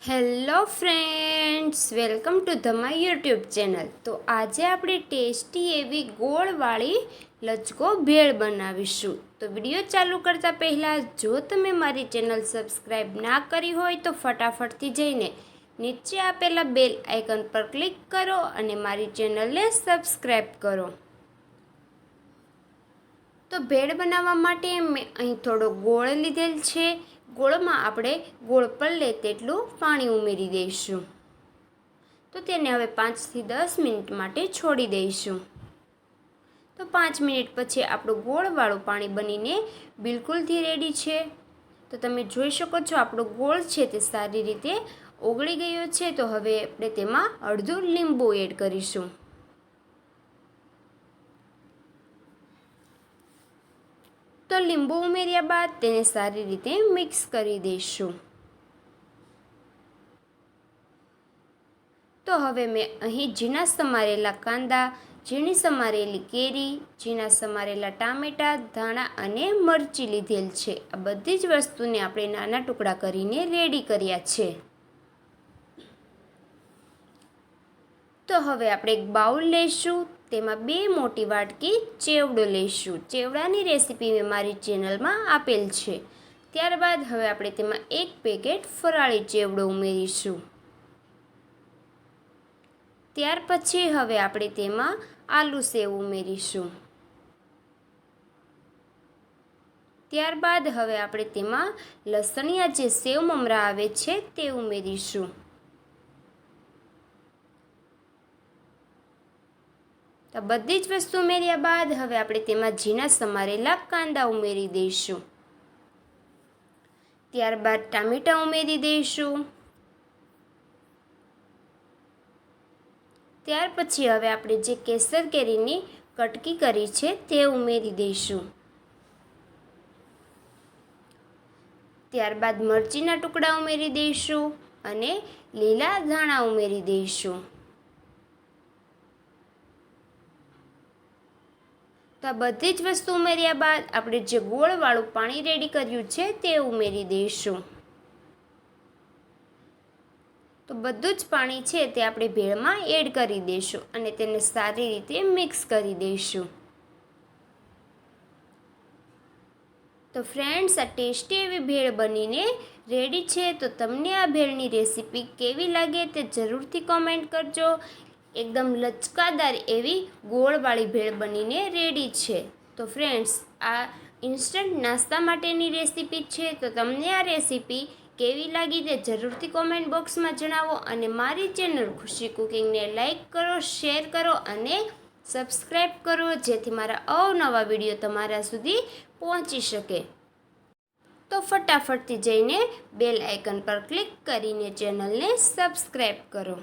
Hello friends, welcome to the my YouTube channel. તો આજે આપણે ટેસ્ટી એવી ગોળવાળી લચકો ભેળ બનાવીશું. તો વિડીયો ચાલુ કરતાં પહેલાં જો તમે મારી ચેનલ સબસ્ક્રાઈબ ના કરી હોય તો ફટાફટથી જઈને નીચે આપેલા બેલ આઇકન પર ક્લિક કરો અને મારી ચેનલને સબસ્ક્રાઈબ કરો. તો ભેળ બનાવવા માટે મેં અહીં થોડો ગોળ લીધેલ છે. ગોળમાં આપણે ગોળ પલ્લે તેટલું પાણી ઉમેરી દઈશું. તો તેને હવે 5 થી 10 મિનિટ માટે છોડી દઈશું. તો 5 મિનિટ પછી આપણું ગોળવાળું પાણી બનીને બિલકુલથી રેડી છે. તો તમે જોઈ શકો છો આપણો ગોળ છે તે સારી રીતે ઓગળી ગયો છે. તો હવે આપણે તેમાં અડધું લીંબુ એડ કરીશું. તો લીંબુ ઉમેર્યા બાદ તેને સારી રીતે મિક્સ કરી દઈશું. તો હવે મેં અહીં ઝીણા સમારેલા કાંદા, ઝીણી સમારેલી કેરી, ઝીણા સમારેલા ટામેટાં, ધાણા અને મરચી લીધેલ છે. આ બધી જ વસ્તુને આપણે નાના ટુકડા કરીને રેડી કર્યા છે. તો હવે આપણે એક બાઉલ લઈશું. તેમાં 2 મોટી વાટકી ચેવડો લઈશું. ચેવડાની રેસીપી મેં મારી ચેનલમાં આપેલ છે. ત્યારબાદ હવે આપણે તેમાં 1 પેકેટ ફરાળી ચેવડો ઉમેરીશું. ત્યાર પછી હવે આપણે તેમાં આલુ સેવ ઉમેરીશું. ત્યારબાદ હવે આપણે તેમાં લસણિયા જે સેવ મમરા આવે છે તે ઉમેરીશું. તો બધી જ વસ્તુ ઉમેર્યા બાદ હવે આપણે તેમાં ઝીણા સમારેલા કાંદા ઉમેરી દઈશું. ત્યારબાદ ટામેટાં ઉમેરી દઈશું. ત્યાર પછી હવે આપણે જે કેસર કેરીની કટકી કરી છે તે ઉમેરી દઈશું. ત્યારબાદ મરચીના ટુકડા ઉમેરી દઈશું અને લીલા ધાણા ઉમેરી દઈશું. તો આ બધી જ વસ્તુ ઉમેર્યા બાદ આપણે જે ગોળવાળું પાણી રેડી કર્યું છે તે ઉમેરી દઈશું. તો બધું જ પાણી છે તે આપણે ભેળમાં એડ કરી દઈશું અને તેને સારી રીતે મિક્સ કરી દઈશું. તો ફ્રેન્ડ્સ, આ ટેસ્ટી એવી ભેળ બનીને રેડી છે. તો તમને આ ભેળની રેસીપી કેવી લાગે તે જરૂરથી કોમેન્ટ કરજો. એકદમ લચકાદાર એવી ગોળવાળી ભેળ બનીને રેડી છે. તો ફ્રેન્ડ્સ, આ ઇન્સ્ટન્ટ નાસ્તા માટેની રેસીપી છે. તો તમને આ રેસીપી કેવી લાગી તે જરૂરથી કોમેન્ટ બોક્સમાં જણાવો અને મારી ચેનલ ખુશી કુકિંગને લાઈક કરો, શેર કરો અને સબસ્ક્રાઈબ કરો, જેથી મારા અવનવા વિડીયો તમારા સુધી પહોંચી શકે. તો ફટાફટથી જઈને બેલ આઇકન પર ક્લિક કરીને ચેનલને સબસ્ક્રાઈબ કરો.